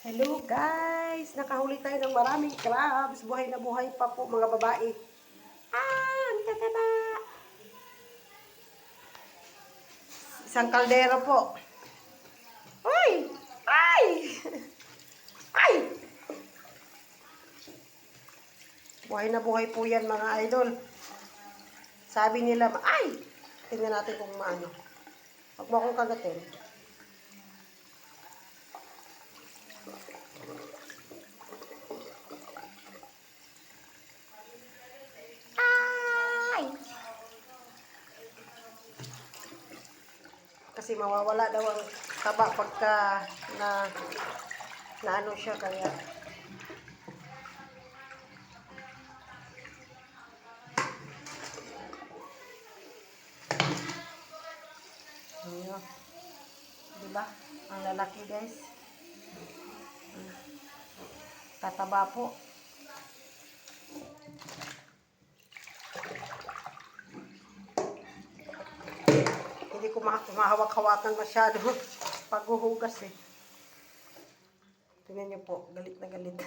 Hello guys! Nakahuli tayo ng maraming crabs. Buhay na buhay pa po mga babae. Ang tataba! Isang kaldero po. Uy! Ay! Ay! Buhay na buhay po yan mga idol. Sabi nila, ay! Tingnan natin kung maano. Huwag mo akong kagatin. Kasi mawawala daw ang taba pagka na ano siya kaya diba? Ang lalaki guys. Tataba po. Hindi ko mahawak-hawakan masyado pag huhugas eh. Tingnan niyo po, galit na galit.